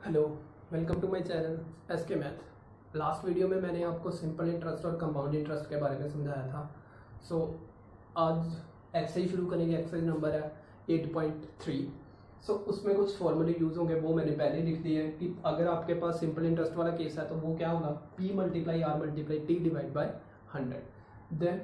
Hello, welcome to my channel S K math. Last video में मैंने आपको simple interest और कंपाउंड इंटरेस्ट के बारे में समझाया था। सो आज एक्सरसाइज शुरू करेंगे। एक्सरसाइज नंबर है 8.3। सो उसमें कुछ फॉर्मूले यूज़ होंगे, वो मैंने पहले लिख दिए हैं कि अगर आपके पास सिंपल इंटरेस्ट वाला केस है तो वो क्या होगा, P multiply R multiply T divide by 100। Then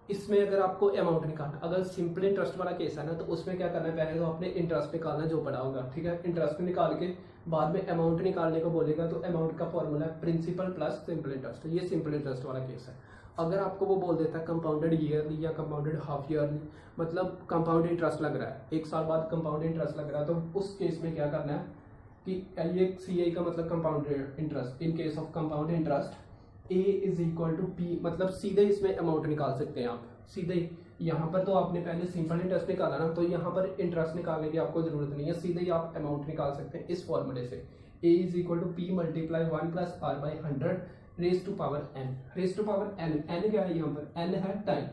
इसमें अगर आपको अमाउंट निकालना, अगर सिंपल इंटरेस्ट वाला केस है ना, तो उसमें क्या करना है, पहले तो आपने इंटरेस्ट निकालना जो पड़ा होगा, ठीक है। इंटरेस्ट निकाल के बाद में अमाउंट निकालने को बोलेगा, तो अमाउंट का फॉर्मूला है प्रिंसिपल प्लस सिंपल इंटरेस्ट। तो ये सिंपल इंटरेस्ट वाला केस है। अगर आपको वो बोल देता है कंपाउंडेड ईयरली या कंपाउंडेड हाफ ईयरली, मतलब कंपाउंड इंटरेस्ट लग रहा है, एक साल बाद कंपाउंड इंटरेस्ट लग रहा है, तो उस केस में क्या करना है कि ये CI का मतलब compound interest, in case of compound interest A is equal to P, मतलब सीधे इसमें अमाउंट निकाल सकते हैं आप सीधे। यहाँ पर तो आपने पहले सिंपल इंटरेस्ट निकाला ना, तो यहाँ पर इंटरेस्ट निकालने की आपको जरूरत नहीं है, सीधे ही आप अमाउंट निकाल सकते हैं इस फॉर्मूले से। A is equal to P multiply 1 plus R by 100 raise to power n। Raise to power n, n क्या है यहाँ पर, n है टाइम।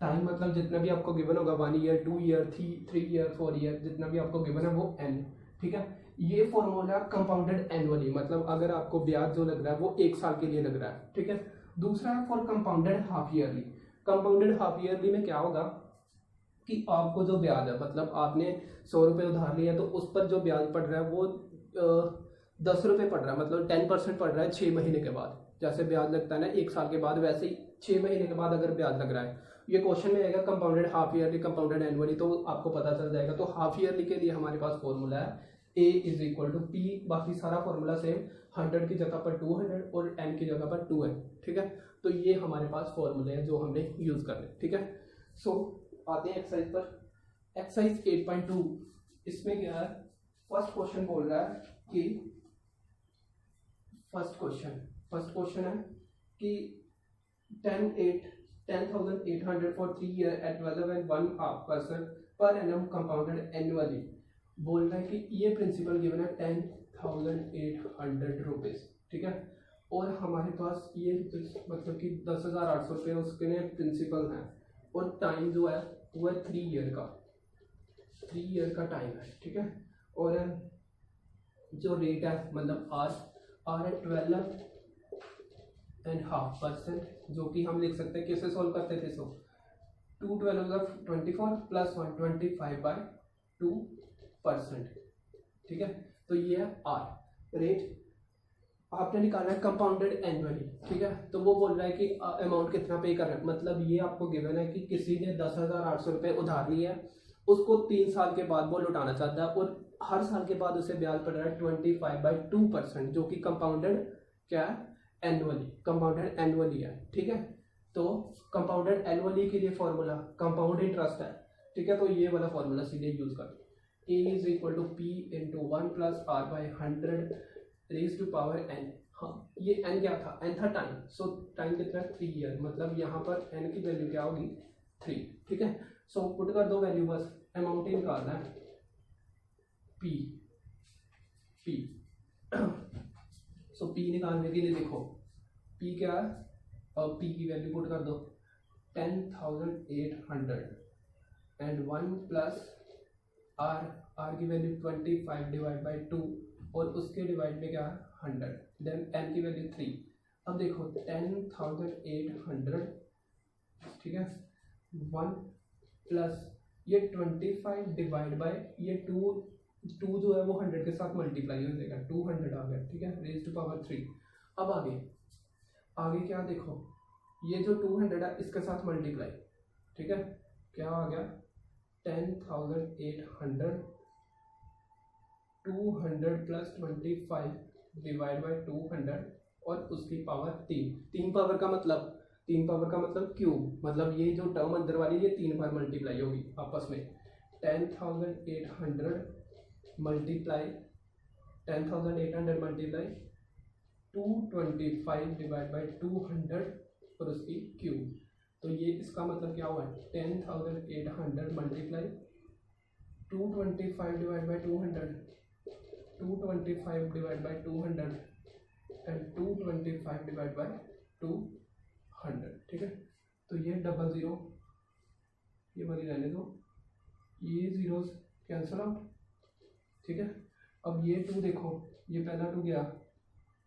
टाइम मतलब जितना भी आपको गिवन होगा, 1 ईयर 2 ईयर 3 ईयर 4 ईयर, जितना भी आपको गिवन है वो n, ठीक है। ये फॉर्मूला कंपाउंडेड एनुअली, मतलब अगर आपको ब्याज जो लग रहा है वो एक साल के लिए लग रहा है, ठीक है। दूसरा है for compounded half yearly. Compounded half yearly में क्या होगा कि आपको जो ब्याज है, मतलब आपने 100 रुपये उधार लिया, तो उस पर जो ब्याज पड़ रहा है वो 10 रुपये पड़ रहा है, मतलब 10% पड़ रहा है 6 महीने के बाद। जैसे ब्याज लगता है ना एक साल के बाद, वैसे ही 6 महीने के बाद अगर ब्याज लग रहा है। ये क्वेश्चन में आएगा compounded half yearly, compounded annually, तो आपको पता चल जाएगा। तो हाफ ईयरली के लिए हमारे पास फॉर्मूला है A is equal to P, बाकी सारा फॉर्मूला सेम, 100 की जगह पर 200 और n की जगह पर 2 है, ठीक है। तो ये हमारे पास फॉर्मूले हैं जो हमने यूज करने, ठीक है। सो आते हैं एक्सरसाइज पर। एक्सरसाइज 8.2, इसमें क्या है, फर्स्ट क्वेश्चन बोल रहा है कि फर्स्ट क्वेश्चन है कि 10,800 for 3 year eight 12.1% per annum compounded annually. बोल रहा है कि ये प्रिंसिपल गिवन है 10,800 रुपीज, ठीक है। और हमारे पास ये मतलब कि 10,800 रुपये उसके लिए प्रिंसिपल है, और टाइम जो है वो है 3 ईयर का, 3 ईयर का टाइम है, ठीक है। और जो रेट है, मतलब आर है 12.5%, जो कि हम लिख सकते हैं, कैसे सॉल्व करते थे। सो 2 12 24 प्लस 125/2%, ठीक है। तो ये है आर रेट। आपने निकालना है कंपाउंडेड एनुअली, ठीक है। तो वो बोल रहा है कि अमाउंट कितना पे कर रहा है, मतलब ये आपको गिवन है कि किसी ने 10,800 रुपये उधार लिया है, उसको 3 साल के बाद वो लौटाना चाहता है, और हर साल के बाद उसे ब्याज पड़ रहा है 25/2%, जो कि कंपाउंडेड क्या है, एनुअली, कंपाउंडेड एनुअली है, ठीक है। तो कंपाउंडेड एनुअली के लिए फॉर्मूला कंपाउंड इंटरेस्ट है, ठीक है। तो ये वाला फॉर्मूला सीधे यूज कर, A is equal to P into 1 plus R by 100 raise to power n। हाँ, ये n क्या था, n था टाइम। सो टाइम कितना, 3 ईयर, मतलब यहाँ पर n की वैल्यू क्या होगी, 3, ठीक है। सो पुट कर दो वैल्यू, बस अमाउंट ही निकालना है, p p सो p निकालने के लिए देखो p क्या है, और p की वैल्यू पुट कर दो 10,800 एंड 1 प्लस आर की वैल्यू 25 डिवाइड बाई 2, और उसके डिवाइड में क्या है 100, देन n की वैल्यू 3। अब देखो 10,800, ठीक है, 1 प्लस ये 25 डिवाइड बाय ये 2 जो है वो 100 के साथ मल्टीप्लाई हो जाएगा, 200 आ गया, ठीक है, रेज टू पावर 3। अब आगे क्या देखो, ये जो 200 है इसके साथ मल्टीप्लाई, ठीक है, क्या आ गया 10,800 200 प्लस 25 डिवाइड बाई 200 और उसकी पावर 3 पावर का मतलब क्यूब, मतलब ये जो टर्म अंदर वाली ये 3 बार मल्टीप्लाई होगी आपस में। 10,800 मल्टीप्लाई 225 डिवाइड बाई 200 और उसकी क्यूब। तो ये इसका मतलब क्या हुआ, 10,800 multiply 225 divide by 200, 225 divide by 200 and 225 divide by 200, ठीक है। तो ये डबल ज़ीरो, ये वाली रहने दो, ये जीरोस कैंसिल आउट, ठीक है। अब ये 2 देखो, ये पहला 2 गया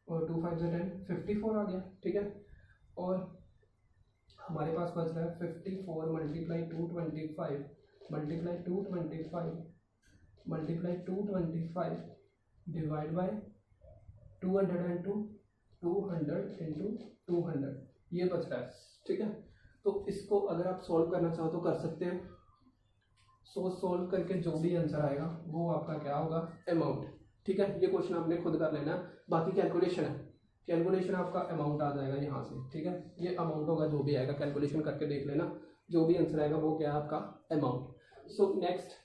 और 2 5 10 54 आ गया, ठीक है। और हमारे पास बच रहा है 54 multiply 225 multiply 225 multiply 225 divide by 202 200 into 200, ये बच रहा है, ठीक है। तो इसको अगर आप सॉल्व करना चाहो तो कर सकते हैं। सॉल्व करके जो भी आंसर आएगा वो आपका क्या होगा, अमाउंट, ठीक है। ये क्वेश्चन आपने खुद कर लेना, बाकी कैलकुलेशन है, कैलकुलेशन आपका अमाउंट आ जाएगा यहाँ से, ठीक है। ये अमाउंट होगा जो भी आएगा, कैलकुलेशन करके देख लेना, जो भी आंसर आएगा वो क्या है आपका अमाउंट। सो नेक्स्ट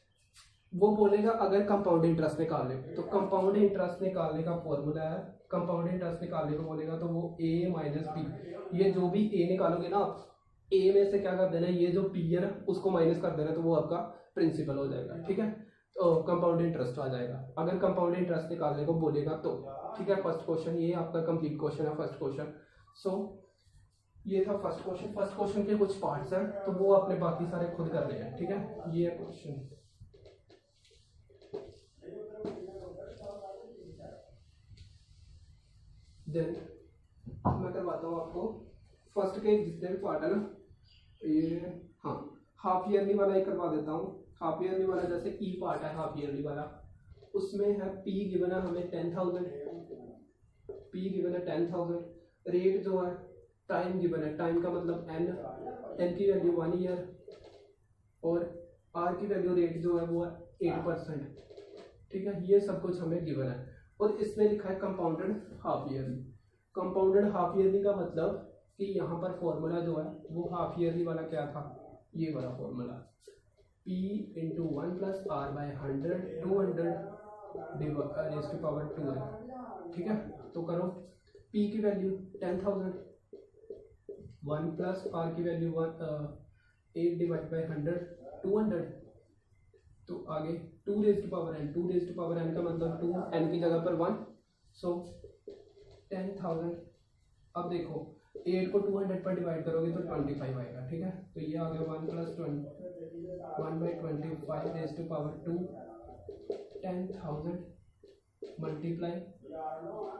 वो बोलेगा अगर कंपाउंड इंटरेस्ट निकालने, तो कंपाउंड इंटरेस्ट निकालने का फॉर्मूला है, कंपाउंड इंटरेस्ट निकालने को बोलेगा तो वो a माइनस पी, ये जो भी a निकालोगे ना आप, a में से क्या कर देना, ये जो p है ना उसको माइनस कर देना, तो वो आपका प्रिंसिपल हो जाएगा, ठीक है। तो कंपाउंड इंटरेस्ट आ जाएगा अगर कंपाउंड इंटरेस्ट निकालने को बोलेगा तो, ठीक है। फर्स्ट क्वेश्चन ये आपका कंप्लीट क्वेश्चन है, फर्स्ट क्वेश्चन। सो ये था फर्स्ट क्वेश्चन। फर्स्ट क्वेश्चन के कुछ पार्ट्स हैं तो वो आपने बाकी सारे खुद करने हैं, ठीक है। ये क्वेश्चन देन मैं करवाता हूँ आपको फर्स्ट के जितने भी पार्ट है ना, ये हाँ हाफ ईयरली वाला ही करवा देता हूँ। हाफ ईयरली वाला जैसे ई पार्ट है हाफ ईयरली वाला, उसमें है पी गिवन है हमें 10,000, पी गिवन है 10,000, रेट जो है टाइम गिवन है, टाइम का मतलब एन की वैल्यू 1 ईयर और आर की वैल्यू रेट जो है वो है 8%, ठीक है। ये सब कुछ हमें गिवन है और इसमें लिखा है compounded half yearly. Compounded half yearly का मतलब कि यहाँ पर फॉर्मूला जो है वो हाफ ईयरली वाला क्या था, ये वाला formula P into 1 plus R by 100 200 raise to power 2 है, ठीक है। तो करो P की वैल्यू 10,000, 1 प्लस आर की वैल्यू 8 डिवाइड बाई 100 200, तो आगे 2 raise to power n, 2 raise to power n का मतलब 2 n की जगह पर 1, सो 10,000। अब देखो 8 को 200 पर डिवाइड करोगे तो 25 आएगा, ठीक है। तो ये आ गया 1 plus 1 by 25 raise to power 2, 10,000 multiply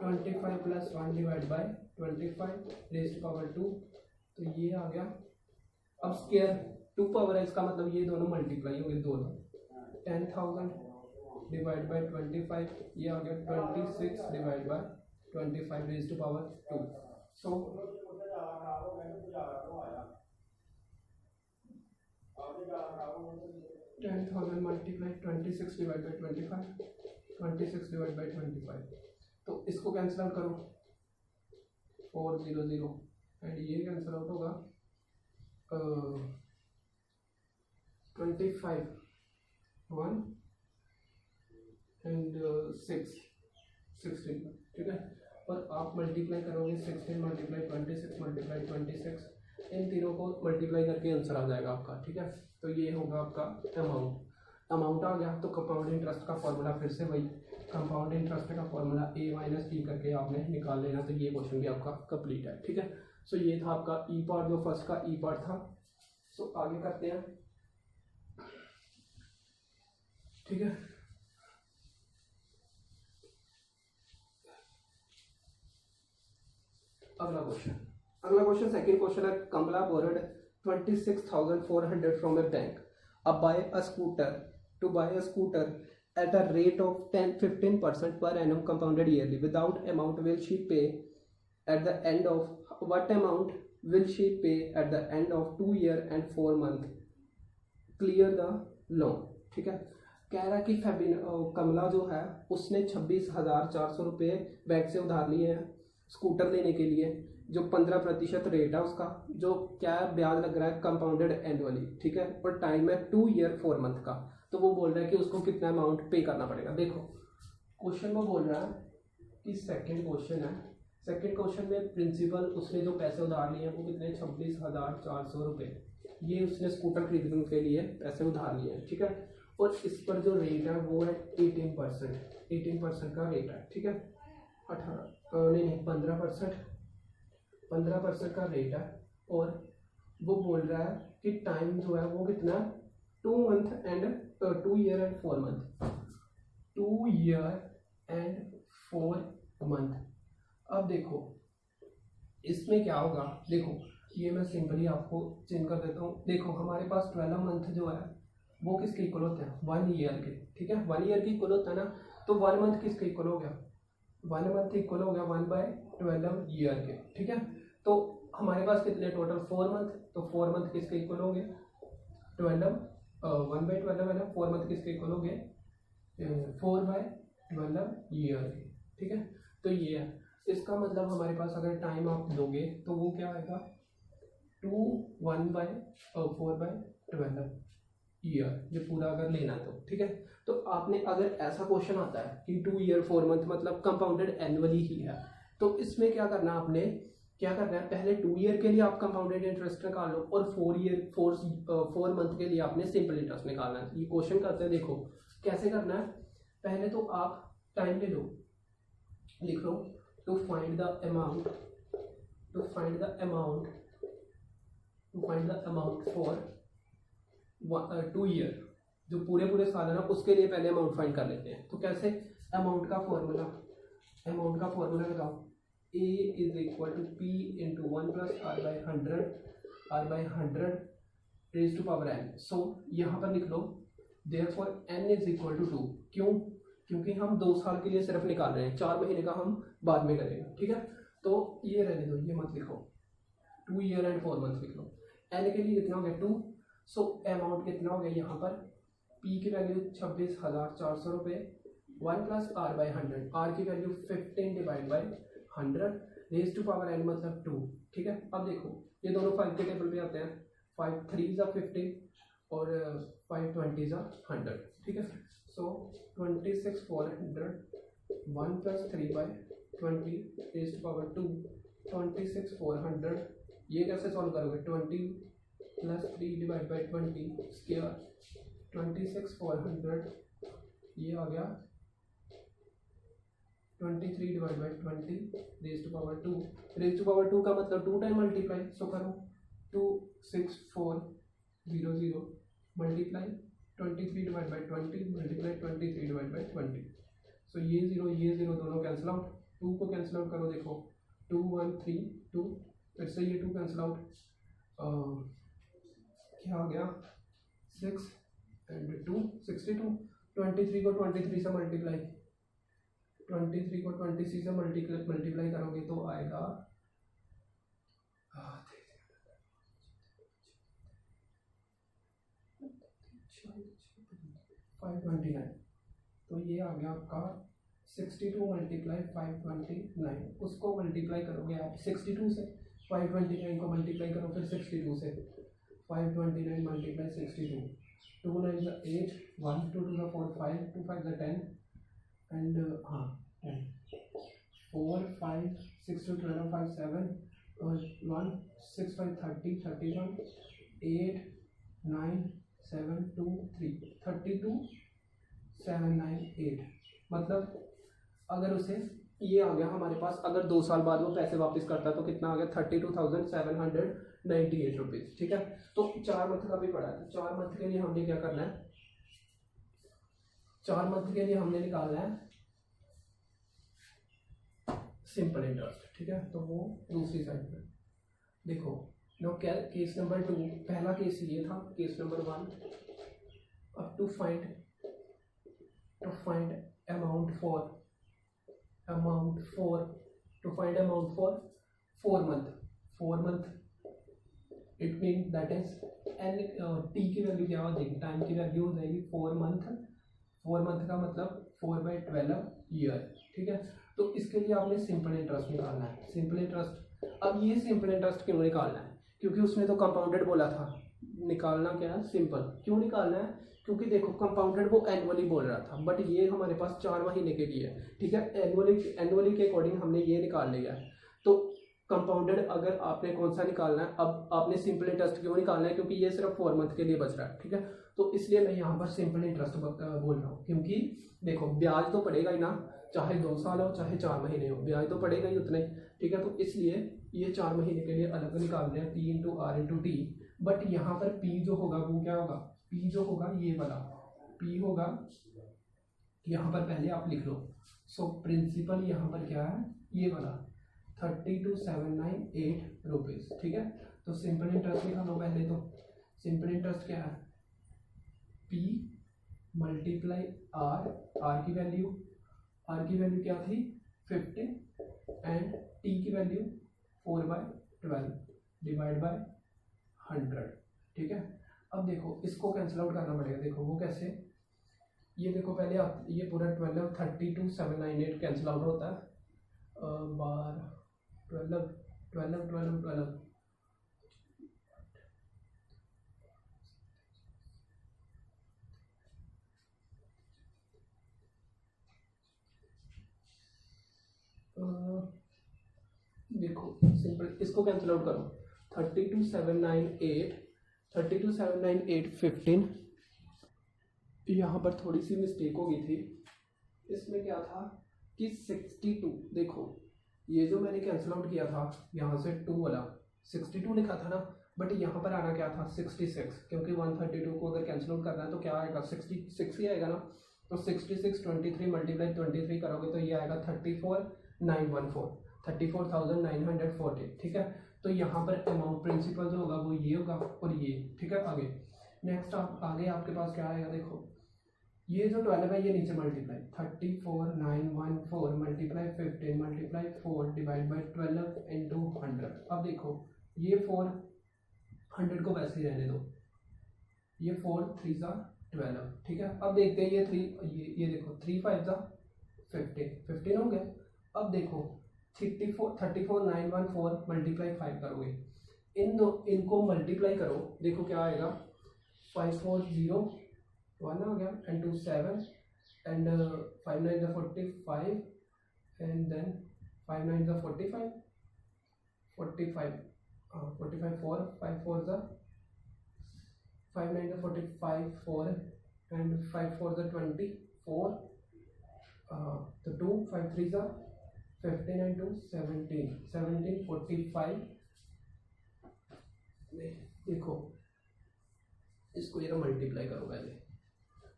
25 plus 1 divide by 25 raise to power 2, तो ये आ गया। अब स्क्वायर 2 पावर है, इसका मतलब ये दोनों मल्टीप्लाई हो गए दोनों, 10,000 डिवाइड बाई 25, ये आ गया 26 divide by 25 raise to power 2। So ten thousand multiply 26 divide by 25, 26 divide by 25, तो इसको कैंसिल आउट करो 400 एंड ये कैंसिल आउट होगा 25 1 एंड 16, ठीक है। और आप मल्टीप्लाई करोगे 16 मल्टीप्लाई 26 मल्टीप्लाई 26, इन तीनों को मल्टीप्लाई करके आंसर आ जाएगा आपका, ठीक है। तो ये होगा आपका अमाउंट आ गया। तो कंपाउंड इंटरेस्ट का फॉर्मूला फिर से वही, कंपाउंड इंटरेस्ट का फॉर्मूला a माइनस पी करके आपने निकाल लेना, तो ये क्वेश्चन भी आपका कंप्लीट है, ठीक है। सो ये था आपका ई पार्ट, जो फर्स्ट का ई पार्ट था। सो आगे करते हैं, ठीक है। अगला क्वेश्चन सेकंड क्वेश्चन है, Kamala borrowed 26,400 from a bank अब buy a scooter at a rate of 15% per annum compounded yearly without amount will she pay at the end of what amount will she pay at the end of 2 year and 4 month clear the loan, ठीक है। कह रहा कि कमला जो है उसने 26,400 रुपये bank से उधार लिए हैं स्कूटर लेने के लिए, जो 15% रेट है उसका, जो क्या ब्याज लग रहा है कंपाउंडेड एनुअली, ठीक है। और टाइम है 2 ईयर 4 मंथ का। तो वो बोल रहा है कि उसको कितना अमाउंट पे करना पड़ेगा। देखो क्वेश्चन में बोल रहा है कि सेकंड क्वेश्चन में प्रिंसिपल उसने जो पैसे उधार लिए हैं वो कितने 26,400 रुपये, ये उसने स्कूटर खरीदने के लिए पैसे उधार लिए हैं, ठीक है। और इस पर जो रेट है वो है 18% का रेट है, ठीक है। 15% का रेट है। और वो बोल रहा है कि टाइम जो है वो कितना 2 year and 4 month, 2 year and 4 month. अब देखो इसमें क्या होगा, देखो ये मैं सिंपली आपको चेंज कर देता हूँ। देखो हमारे पास 12 मंथ जो है वो किसके इक्वल होते हैं, 1 ईयर के, ठीक है, 1 ईयर की इक्वल होता है ना। तो 1 मंथ किसके इक्वल हो गया, 1 मंथ इक्वल हो गया 1/12 ईयर के, ठीक है। तो हमारे पास कितने टोटल 4 मंथ, तो 4 मंथ किसके इक्वल हो गए 12, 1/12 है ना, 4 मंथ किसके इक्वल हो गए 4/12 ईयर के, ठीक है। तो ये है, इसका मतलब हमारे पास अगर टाइम आप दोगे तो वो क्या आएगा 4/12 ईयर, ये पूरा अगर लेना तो, ठीक है। तो आपने अगर ऐसा क्वेश्चन आता है कि 2 ईयर 4 मंथ मतलब कंपाउंडेड एनुअली ही है, तो इसमें क्या करना है आपने, क्या करना है, पहले 2 ईयर के लिए आप कंपाउंडेड इंटरेस्ट निकाल लो और 4 मंथ के लिए आपने सिंपल इंटरेस्ट निकालना है। ये क्वेश्चन करते हैं, देखो कैसे करना है। पहले तो आप टाइम ले लो, लिख लो to find the amount for 2 year, जो पूरे साल है ना उसके लिए पहले अमाउंट फाइंड कर लेते हैं। तो कैसे, अमाउंट का फॉर्मूला लगाओ, A is equal to P into 1 plus R/100 raise to power n। So यहाँ पर लिख लो therefore n is equal to 2। क्यों, क्योंकि हम 2 साल के लिए सिर्फ निकाल रहे हैं, 4 महीने का हम बाद में करेंगे, ठीक है। तो ये रहने दो, ये मत लिखो, 2 ईयर एंड 4 मंथ लिख लो। n के लिए कितना हो गया 2, सो अमाउंट कितना हो गया यहाँ पर, P की वैल्यू 26,400 रुपये, 1 प्लस R/100, R की value 15 divide by 100 raise to power n मतलब 2, ठीक है। अब देखो ये दोनों 5 के टेबल पे आते हैं, 5 3 ज़ा 15 और 5 20 ज़ा 100, ठीक है। सो 26,400 1 प्लस 3/20 रेज टू पावर 2, 26,400। ये कैसे सॉल्व करोगे, 20 प्लस 3 डिवाइड बाई 20 स्क्वायर, 26,400 ये आ गया 23 divide by 20 raise to power 2। Raise to power 2 का मतलब 2 टाइम मल्टीप्लाई, सो करो 26400 multiply 23 divide by 20 multiply 23 divide by 20। So ये जीरो दोनों कैंसिल आउट, 2 को कैंसिल आउट करो, देखो 2 1 3 2, फिर से ये 2 कैंसिल आउट, क्या हो गया 6 एंड 2 62। 23 को 23 से मल्टीप्लाई, 23 को 20 से मल्टीप्लाई करोगे तो आएगा 529। तो ये आ गया आपका 62 मल्टीप्लाई 529, उसको मल्टीप्लाई करोगे आप 62 से, 529 को मल्टीप्लाई करो फिर 62 से, 529 मल्टीप्लाई 62, 2 9 8, 1 2 2 4 5, 2 5 10 एंड 10, 4 5 6 2 12 5 7 1 6 5 30 31 8 9 7 2 3 32 7 9 8। मतलब अगर उसे ये आ गया हमारे पास, अगर 2 साल बाद वो पैसे वापस करता है तो कितना आ गया 32,798 रुपीज़, ठीक है। तो 4 मंथ का भी पड़ा है, 4 मंथ के लिए हमने क्या करना है, 4 मंथ के लिए हमने निकालना है सिंपल इंटरेस्ट, ठीक है। तो वो दूसरी साइड में देखो, नो केस नंबर 2, पहला केस ये था, केस नंबर 1। अब to find amount for 4 month, it mean that is N T की वैल्यू क्या हो जाएगी, टाइम की वैल्यू हो जाएगी 4 मंथ का मतलब 4/12 ईयर, ठीक है। तो इसके लिए आपने सिंपल इंटरेस्ट निकालना है, सिंपल इंटरेस्ट। अब ये सिंपल इंटरेस्ट क्यों निकालना है, क्योंकि उसने तो कंपाउंडेड बोला था, निकालना क्या है सिंपल। क्यों निकालना है, क्योंकि देखो कंपाउंडेड वो एनुअली बोल रहा था, बट ये हमारे पास 4 महीने के लिए है, ठीक है। एनुअली के अकॉर्डिंग हमने ये निकाल लिया है। तो कंपाउंडेड अगर आपने कौन सा निकालना है, अब आपने सिंपल इंटरेस्ट क्यों निकालना है, क्योंकि ये सिर्फ 4 मंथ के लिए बच रहा है, ठीक है। तो इसलिए मैं यहाँ पर सिंपल इंटरेस्ट बोल रहा हूँ, क्योंकि देखो ब्याज तो पड़ेगा ही ना, चाहे 2 साल हो चाहे 4 महीने हो, ब्याज तो पड़ेगा ही उतना ही, ठीक है। तो इसलिए ये 4 महीने के लिए अलग निकाल रहे हैं, P into R into T. But यहाँ पर P जो होगा वो क्या होगा, P जो होगा ये वाला P होगा, यहाँ पर पहले आप लिख लो सो प्रिंसिपल यहाँ पर क्या है, ये वाला 32,798 रुपीज़, ठीक है। तो सिंपल इंटरेस्ट लिखा लो पहले। तो सिंपल इंटरेस्ट क्या है, P मल्टीप्लाई आर की वैल्यू क्या थी 50 एंड टी की वैल्यू 4/12 डिवाइड बाय 100, ठीक है। अब देखो इसको कैंसिल आउट करना पड़ेगा। देखो वो कैसे, ये देखो पहले आप ये पूरा 12 32,798 कैंसिल आउट होता है बार 12 12 12 12 देखो सिंपल इसको कैंसिल आउट करो 32,798 15। यहाँ पर थोड़ी सी मिस्टेक हो गई थी, इसमें क्या था कि 62, देखो ये जो मैंने कैंसिल आउट किया था यहाँ से 2 वाला 62 लिखा था ना, बट यहाँ पर आना क्या था 66, क्योंकि 132 को अगर कैंसिल आउट करना है तो क्या आएगा 66 ही आएगा ना। तो 66 23 मल्टीप्लाई 23 करोगे तो ये आएगा 34,940, ठीक है। तो यहाँ पर अमाउंट प्रिंसिपल जो होगा वो ये होगा और ये, ठीक है। आगे नेक्स्ट आगे आपके पास क्या आएगा, देखो ये जो 12 है ये नीचे multiply 34,914 multiply 15 multiply 4 divide by 12 into 100। अब देखो ये 400 को वैसे ही रहने दो, ये 4 3 12, ठीक है। अब देखते हैं ये 3 ये देखो 3 5 15 हो गया। अब देखो 34,914 मल्टीप्लाई 5 करोगे, इनको मल्टीप्लाई करो, देखो क्या आएगा 5401 हो गया and 2 7 and 5 9 45 and then 5 9 45 45 4 5 4 5 9 45 4 and 5 4 24 तो 2 5 3 15 and 2 17 45। देखो इसको ये मल्टीप्लाई करो, पहले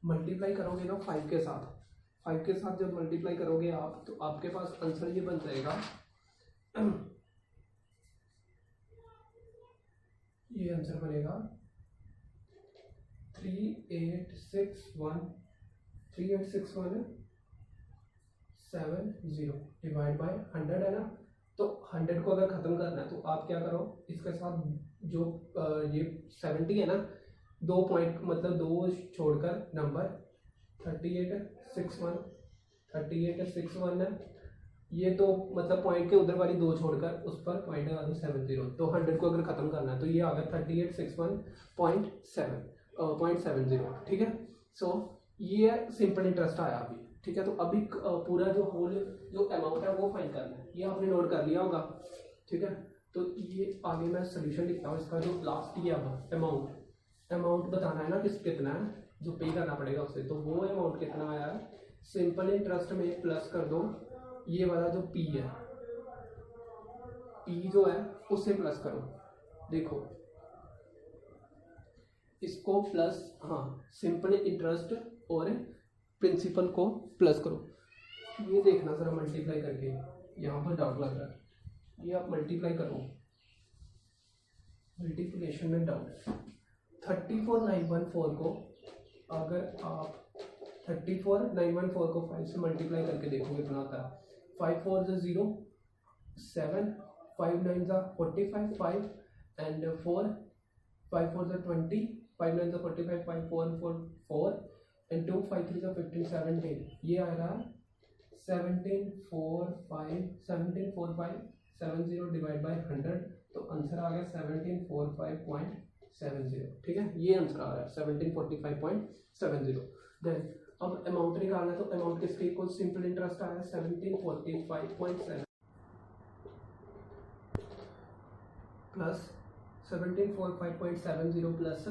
मल्टीप्लाई करोगे ना 5 के साथ जब मल्टीप्लाई करोगे आप तो आपके पास आंसर ये बन जाएगा ये आंसर बनेगा 3861 डिवाइड बाय 100 है ना। तो 100 को अगर ख़त्म करना है तो आप क्या करो, इसके साथ जो ये 70 है ना, 2 पॉइंट मतलब 2 छोड़कर नंबर 3861 है, ये तो मतलब पॉइंट के उधर वाली 2 छोड़कर उस पर पॉइंट लगा दो 70। तो 100 को अगर ख़त्म करना है तो ये आ गया 3861.70, ठीक है। सो ये सिंपल इंटरेस्ट आया अभी, ठीक है। तो अभी पूरा जो होल जो अमाउंट है वो फाइंड करना है, ये आपने नोट कर लिया होगा, ठीक है। तो ये आगे मैं सोल्यूशन लिखता हूँ इसका, जो लास्ट किया हुआ अमाउंट बताना है ना कितना है जो पे करना पड़ेगा उससे। तो वो अमाउंट कितना आया है, सिंपल इंटरेस्ट में प्लस कर दो ये वाला जो पी है, पी जो है उससे प्लस करो। देखो इसको प्लस, हाँ सिंपल इंटरेस्ट और प्रिंसिपल को प्लस करो। ये देखना जरा मल्टीप्लाई करके, यहाँ पर डाउट लग रहा है, ये आप मल्टीप्लाई करो, मल्टीप्लिकेशन में डाउट। 34,914 को अगर आप 34,914 को 5 से मल्टीप्लाई करके देखो कितना आता है। 5 4 0 7 5 9 45 5 एंड 4 5 4 20 5 9 45 5 4 4 4 एंड 2 5 3 15 17। ये आ रहा है 174570 डिवाइड बाई 100। तो आंसर आ गया 1745.70, ठीक है। ये आंसर आ रहा है 1745.70। देन अब अमाउंट निकालना है, तो अमाउंट किसके इक्वल, सिंपल इंटरेस्ट आया 1745.7 प्लस 1745.70 प्लस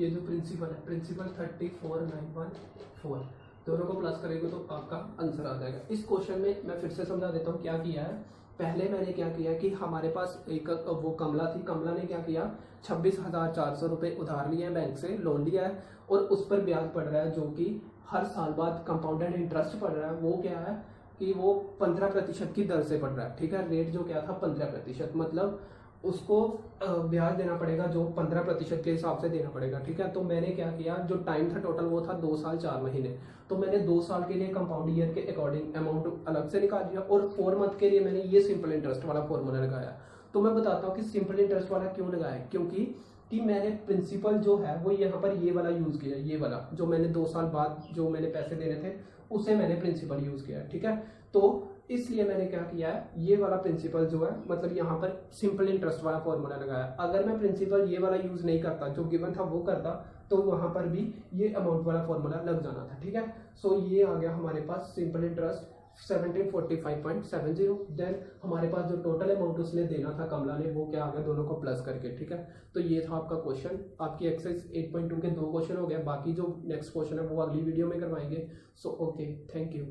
ये जो प्रिंसिपल है, प्रिंसिपल 34,914, दोनों को प्लस करेंगे तो आपका आंसर आ जाएगा। इस क्वेश्चन में मैं फिर से समझा देता हूँ क्या किया है। पहले मैंने क्या किया कि हमारे पास एक वो कमला थी, कमला ने क्या किया 26,400 रुपये उधार लिए हैं, बैंक से लोन लिया है और उस पर ब्याज पड़ रहा है जो कि हर साल बाद कंपाउंडेड इंटरेस्ट पड़ रहा है। वो क्या है कि वो 15% की दर से पड़ रहा है, ठीक है। रेट जो क्या था 15%, मतलब उसको ब्याज देना पड़ेगा जो 15% के हिसाब से देना पड़ेगा, ठीक है। तो मैंने क्या किया, जो टाइम था टोटल वो था 2 साल 4 महीने, तो मैंने 2 साल के लिए कंपाउंड ईयर के अकॉर्डिंग अमाउंट अलग से निकाल दिया और 4 मंथ के लिए मैंने ये सिंपल इंटरेस्ट वाला फॉर्मूला लगाया। तो मैं बताता हूँ कि सिंपल इंटरेस्ट वाला क्यों लगाया, क्योंकि मैंने प्रिंसिपल जो है वो यहाँ पर ये वाला यूज किया, ये वाला जो मैंने 2 साल बाद जो मैंने पैसे देने थे उसे मैंने प्रिंसिपल यूज किया, ठीक है। तो इसलिए मैंने क्या किया है, ये वाला प्रिंसिपल जो है मतलब यहाँ पर सिंपल इंटरेस्ट वाला फॉर्मूला लगाया। अगर मैं प्रिंसिपल ये वाला यूज नहीं करता, जो गिवन था वो करता, तो वहां पर भी ये अमाउंट वाला फॉर्मूला लग जाना था, ठीक है। सो ये आ गया हमारे पास सिंपल इंटरेस्ट 1745.70। देन हमारे पास जो टोटल अमाउंट उसने देना था कमला ने, वो क्या आ गया दोनों को प्लस करके, ठीक है। तो ये था आपका क्वेश्चन। आपकी एक्सरसाइज 8.2 के 2 क्वेश्चन हो गए, बाकी जो नेक्स्ट क्वेश्चन है वो अगली वीडियो में करवाएंगे। So okay, thank you.